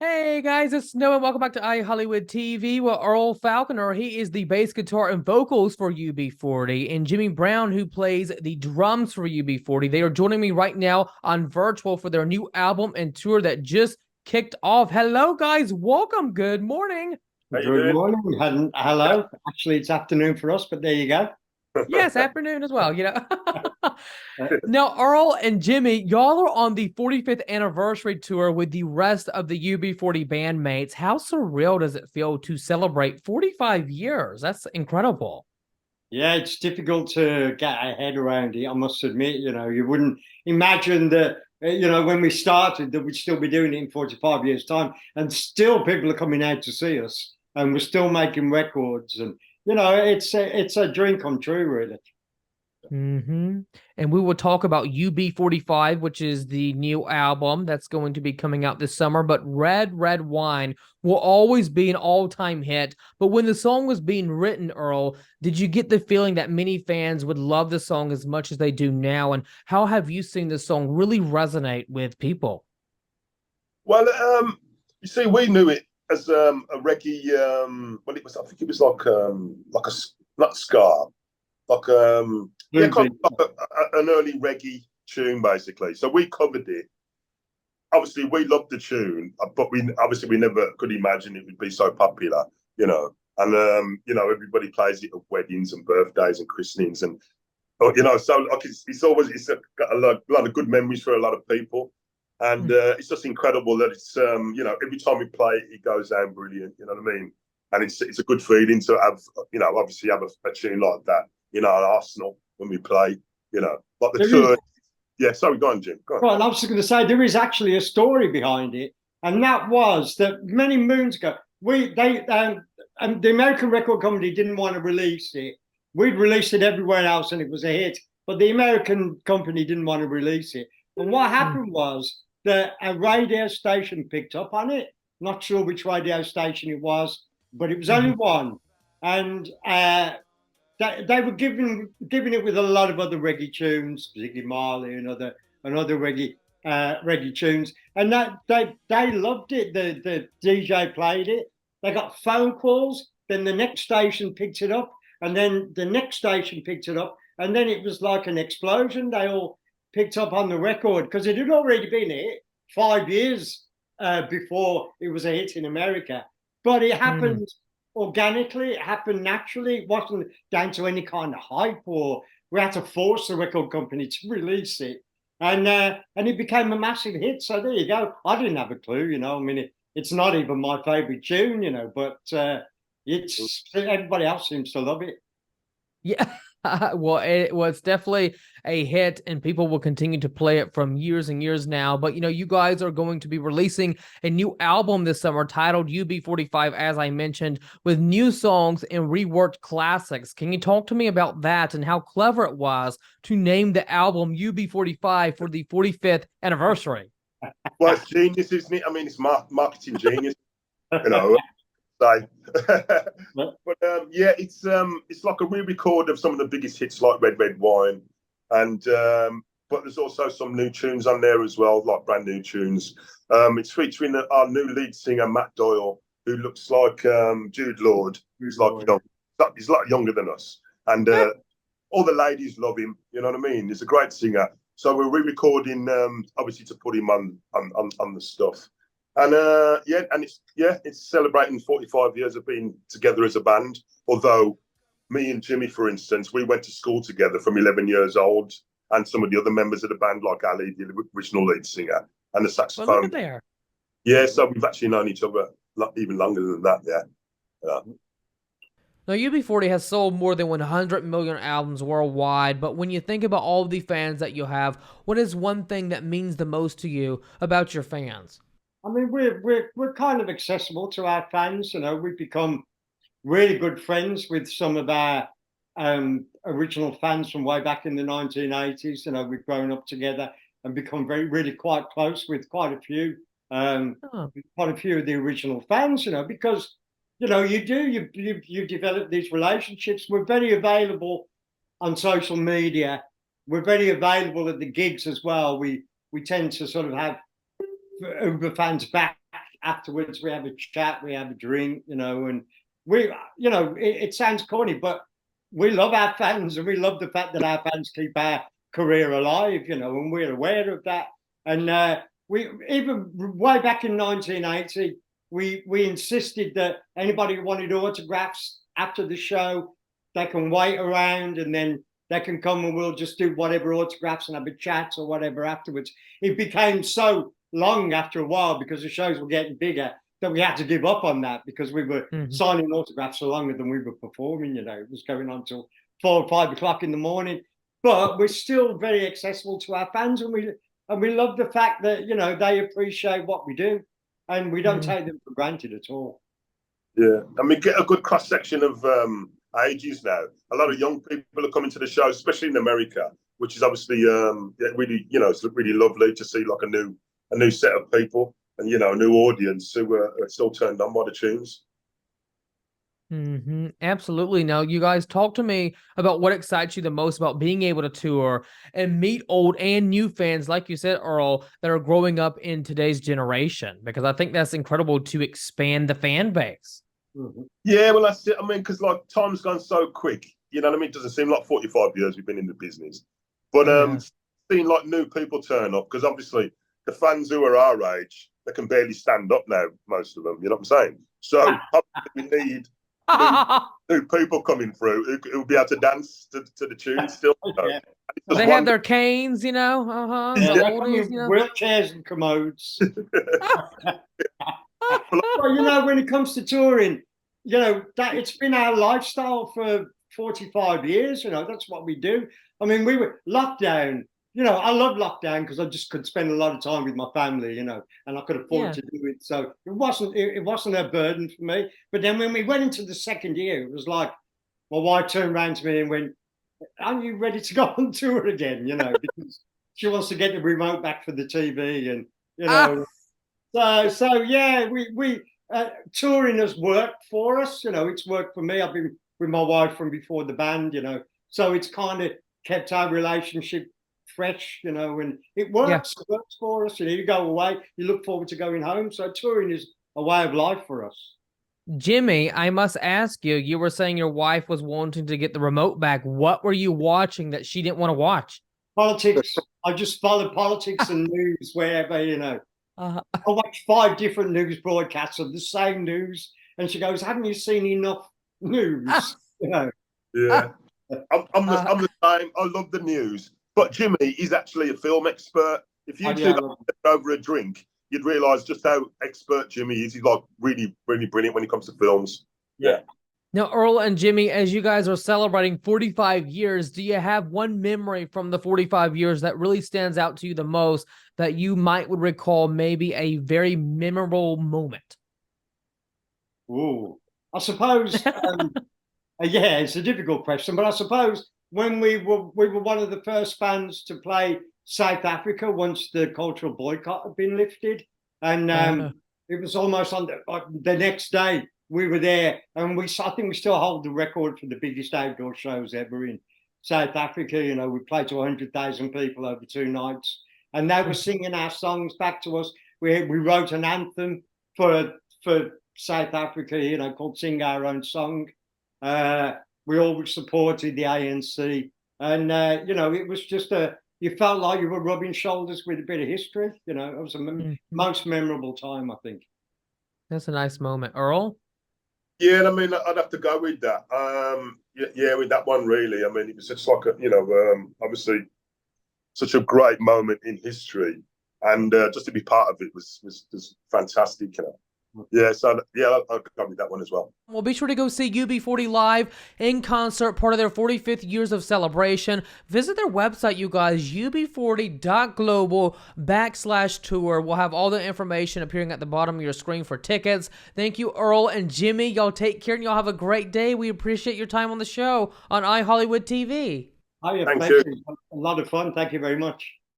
Hey guys, it's Snow and welcome back to Hollywood TV. Well, Earl Falconer, he is the bass guitar and vocals for UB40, and Jimmy Brown, who plays the drums for UB40. They are joining me right now on virtual for their new album and tour that just kicked off. Hello, guys. Welcome. Good morning. How you Good doing? morning. Hello. Actually, it's afternoon for us, but there you go. Yes, afternoon as well. Now, Earl and Jimmy, y'all are on the 45th anniversary tour with the rest of the UB40 bandmates. How surreal does it feel to celebrate 45 years? That's incredible. Yeah, it's difficult to get our head around it. I must admit, you wouldn't imagine that, when we started, that we'd still be doing it in 45 years' time, and still people are coming out to see us, and we're still making records, and it's a dream come true, really. And we will talk about UB45, which is the new album that's going to be coming out this summer. But Red Wine will always be an all-time hit. But when the song was being written, Earl, did you get the feeling that many fans would love the song as much as they do now? And how have you seen this song really resonate with people? Well, you see, we knew it as a reggae. Well, it was. I think it was like a not ska, like yeah, kind of like an early reggae tune, basically. So we covered it. Obviously, we loved the tune, but we never could imagine it would be so popular, you know. And everybody plays it at weddings and birthdays and christenings, and so like it's got a lot of good memories for a lot of people. And it's just incredible that it's every time we play it, it goes down brilliant. You know what I mean? And it's a good feeling to have obviously have a tune like that. At Arsenal when we play. Like the tour. Yeah, sorry, go on, Jim. Go on. Well, I was going to say there is actually a story behind it, and that was that many moons ago, the American record company didn't want to release it. We'd released it everywhere else, and it was a hit, but the American company didn't want to release it. And what happened was that a radio station picked up on it. Not sure which radio station it was, but it was only one, and they were giving it with a lot of other reggae tunes, particularly Marley and other reggae tunes, and that they loved it. The DJ played it. They got phone calls. Then the next station picked it up, and then the next station picked it up, and then it was like an explosion. They all picked up on the record because it had already been a hit 5 years before it was a hit in America, but it happened organically. It happened naturally. It wasn't down to any kind of hype, or we had to force the record company to release it, and it became a massive hit. So there you go. I didn't have a clue. I mean, it's not even my favorite tune. But it's everybody else seems to love it. Yeah. Well, it was definitely a hit, and people will continue to play it from years and years now. But, you guys are going to be releasing a new album this summer titled UB45, as I mentioned, with new songs and reworked classics. Can you talk to me about that and how clever it was to name the album UB45 for the 45th anniversary? Well, it's genius, isn't it? I mean, it's marketing genius, you know. Say. But yeah, it's like a re-record of some of the biggest hits like Red Wine, and but there's also some new tunes on there as well, like brand new tunes. It's featuring our new lead singer Matt Doyle, who looks like Jude Lord, who's he's like younger than us, and all the ladies love him. You know what I mean? He's a great singer. So we're re-recording, obviously, to put him on the stuff. And it's celebrating 45 years of being together as a band. Although me and Jimmy, for instance, we went to school together from 11 years old, and some of the other members of the band, like Ali, the original lead singer, and the saxophone. Well, look at there. Yeah, so we've actually known each other even longer than that. Yeah. Now, UB40 has sold more than 100 million albums worldwide, but when you think about all of the fans that you have, what is one thing that means the most to you about your fans? I mean, we're kind of accessible to our fans. We've become really good friends with some of our original fans from way back in the 1980s. We've grown up together and become really quite close with quite a few of the original fans. Because you develop these relationships. We're very available on social media. We're very available at the gigs as well. We tend to sort of have Uber fans back afterwards we have a chat, we have a drink, you know, and we, you know, it sounds corny, but we love our fans, and we love the fact that our fans keep our career alive, you know, and we're aware of that. And we, even way back in 1980, we insisted that anybody who wanted autographs after the show, they can wait around, and then they can come and we'll just do whatever autographs and have a chat or whatever afterwards. It became so long after a while, because the shows were getting bigger, that we had to give up on that, because we were signing autographs for longer than we were performing. You know, it was going on till 4 or 5 o'clock in the morning. But we're still very accessible to our fans, and we love the fact that, you know, they appreciate what we do, and we don't take them for granted at all. Yeah, and we get a good cross section of ages now. A lot of young people are coming to the show, especially in America, which is obviously really, you know, it's really lovely to see like a new set of people, and, you know, a new audience who are still turned on by the tunes. Absolutely. Now, you guys, talk to me about what excites you the most about being able to tour and meet old and new fans, like you said, Earl, that are growing up in today's generation, because I think that's incredible to expand the fan base. Yeah, well, that's it. I mean, because like time's gone so quick, you know what I mean? It doesn't seem like 45 years we've been in the business, but seeing like new people turn up, because obviously the fans who are our age, they can barely stand up now, most of them. You know what I'm saying? So we need new people coming through who'll be able to dance to the tune still. Yeah. They have their canes, you know. Oldies, you know? Wheelchairs and commodes. Well, you know, when it comes to touring, you know, that it's been our lifestyle for 45 years. You know, that's what we do. I mean, we were lockdown. You know, I love lockdown because I just could spend a lot of time with my family, you know, and I could afford to do it. So it wasn't a burden for me. But then when we went into the second year, it was like my wife turned around to me and went, "Are you ready to go on tour again?" You know, because she wants to get the remote back for the TV, and you know. So yeah, we touring has worked for us. You know, it's worked for me. I've been with my wife from before the band. You know, so it's kind of kept our relationship fresh. You know, and it works. It works for us. You know, you go away, you look forward to going home. So touring is a way of life for us. Jimmy, I must ask you, you were saying your wife was wanting to get the remote back. What were you watching that she didn't want to watch? Politics. I just follow politics and news wherever, you know. I watch 5 different news broadcasts of the same news, and she goes, "Haven't you seen enough news?" You know. Yeah, I'm the same. I love the news, but Jimmy is actually a film expert. If you did over a drink, you'd realise just how expert Jimmy is. He's like really, really brilliant when it comes to films. Yeah. Now, Earl and Jimmy, as you guys are celebrating 45 years, do you have one memory from the 45 years that really stands out to you the most, that you would recall maybe a very memorable moment? Ooh, I suppose, yeah, it's a difficult question, but I suppose when we were one of the first bands to play South Africa once the cultural boycott had been lifted, and it was almost on the next day. We were there, and I think we still hold the record for the biggest outdoor shows ever in South Africa. You know, we played to 100,000 people over 2 nights, and they were singing our songs back to us. We wrote an anthem for South Africa, you know, called "Sing Our Own Song." We always supported the ANC, and you know, it was just you felt like you were rubbing shoulders with a bit of history. You know, it was a most memorable time, I think. That's a nice moment, Earl. Yeah, I mean, I'd have to go with that. Yeah, with that one, really. I mean, it was just like obviously such a great moment in history, and just to be part of it was fantastic. You know. Yeah, so yeah, I'll go with that one as well. Well, be sure to go see UB40 live in concert, part of their 45th years of celebration. Visit their website, you guys, ub40.global/tour. We'll have all the information appearing at the bottom of your screen for tickets. Thank you, Earl and Jimmy. Y'all take care, and y'all have a great day. We appreciate your time on the show on iHollywood TV. Oh, yeah, thank you. A lot of fun. Thank you very much.